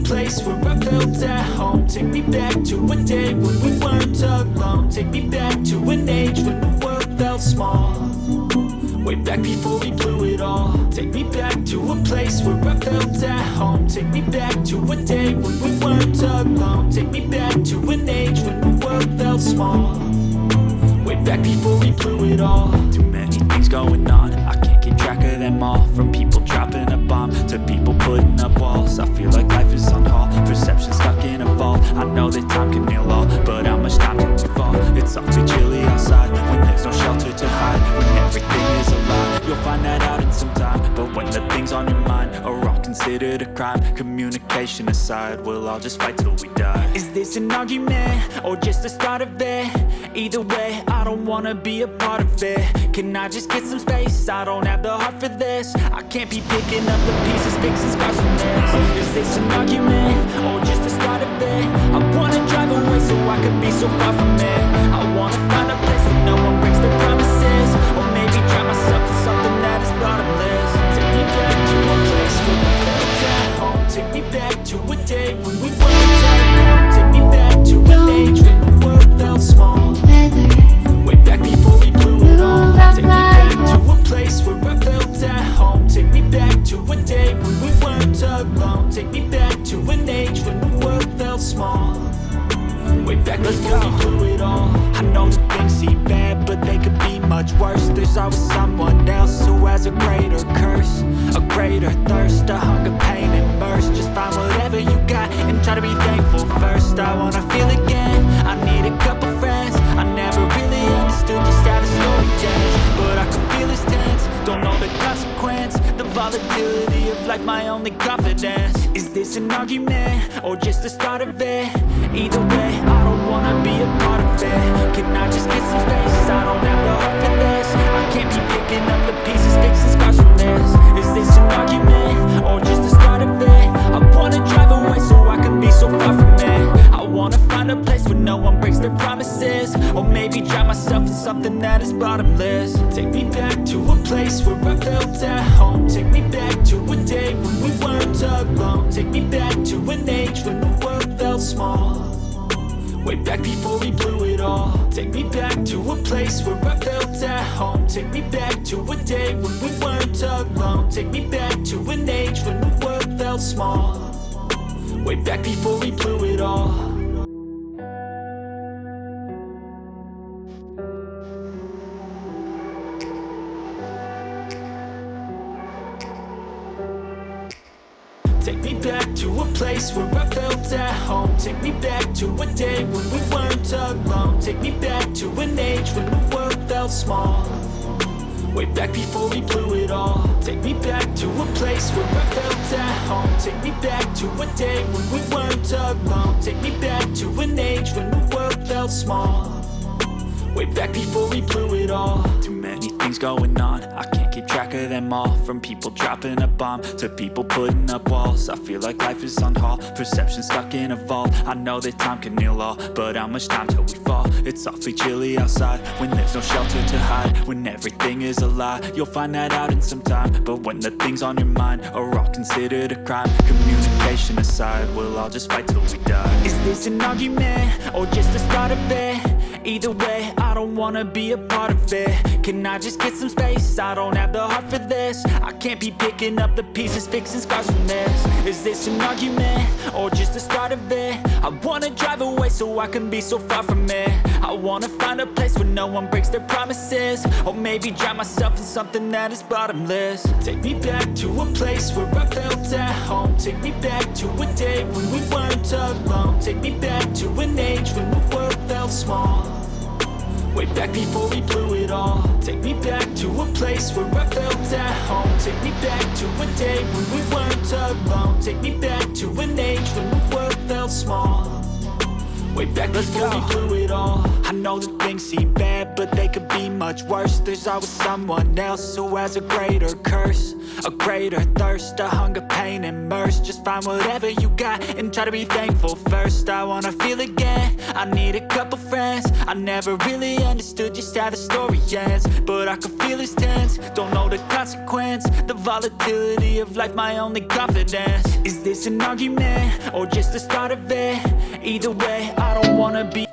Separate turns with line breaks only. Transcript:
place where I felt at home. Take me back to a day when we weren't alone. Take me back to an age when the world felt small. Way back before we blew it all. Take me back to a place where I felt at home. Take me back to a day when we weren't alone. Take me back to an age when the world felt small. Way back before we blew it all. Too many things going on, I can't keep track of them all. From people dropping a bomb to people putting up walls. I feel like life is on hold, perception stuck in a vault. I know that time can heal all, but how much time till we fall? It's awfully chilly outside when there's no shelter to hide. When everything is a lie, you'll find that out in some time. But when the things on your mind are all considered a crime, communication aside, we'll all just fight till we die. Is this an argument or just the start of it? Either way, I don't wanna be a part of it. Can I just get some space? I don't have the heart for this. I can't be picking up the pieces, fixing scars from this. Is this an argument or just the start of it? I wanna drive away so I can be so far from it. I wanna find a place where no one breaks their promises. Or maybe drown myself in something that is bottomless. Take me back to a place where we felt at home. Take me back to a day when we weren't alone. Take me back to an age when the world felt small. Way back before we blew it all. Take me back to a place where I felt at home. Take me back to a day when we weren't alone. Take me back to an age when the world felt small. Way back before we blew it all. I know that things seem bad, but they could be much worse. There's always someone else who has a greater curse, a greater thirst, a hunger, pain, and mercy. Just find whatever you got and try to be thankful first. I wanna feel again, I need a couple friends. I never really understood just how the story ends, but I can feel his tense. Don't know the consequence, the volatility of life, my only confidence. Is this an argument or just the start of it? Either way, I don't wanna be a part of it. Can I just get some space? I don't have the heart for this. I can't be picking up the pieces, fixing scars from this. Is this an argument or just the start of it? I wanna drive away so I can be so far from it. I wanna find a place where no one breaks their promises. Or maybe drown myself in something that is bottomless. Take me back to a place where I felt at home. Take me back to a day when we weren't alone. Take me back to an age when the world felt small. Way back before we blew it all. Take me back to a place where I felt at home. Take me back to a day when we weren't alone. Take me back to an age when the world felt small. Way back before we blew it all. Take me back to a place where I felt at home. Take me back to a day when we weren't alone. Take me back to an age when the world felt small. Way back before we blew it all. Take me back to a place where I felt at home. Take me back to a day when we weren't alone. Take me back to an age when the world felt small. Way back before we blew it all. Too many things going on, I can't keep track of them all. From people dropping a bomb to people putting up walls. I feel like life is on hold, perception stuck in a vault. I know that time can heal all, but how much time till we fall? It's awfully chilly outside when there's no shelter to hide. When everything is a lie, you'll find that out in some time. But when the things on your mind are all considered a crime, communication aside, we'll all just fight till we die. Is this an argument or just the start of it? Either way, I don't wanna be a part of it. Can I just get some space? I don't have the heart for this. I can't be picking up the pieces, fixing scars from this. Is this an argument or just the start of it? I wanna drive away so I can be so far from it. I wanna find a place where no one breaks their promises. Or maybe drown myself in something that is bottomless. Take me back to a place where I felt at home. Take me back to a day when we weren't alone. Take me back to an age when the world felt small. Way back before we blew it all. Take me back to a place where I felt at home. Take me back to a day when we weren't alone. Take me back to an age when the world felt small. Way back before we blew it all. I know that things seem bad, but they could be much worse. There's always someone else who has a greater curse, a greater thirst, a hunger, pain immersed. Just find whatever you got and try to be thankful first. I wanna feel again, I need a couple friends. I never really understood just how the story ends, but I can feel it's tense, don't know the consequence. The volatility of life, my only confidence. Is this an argument, or just the start of it? Either way, I don't wanna be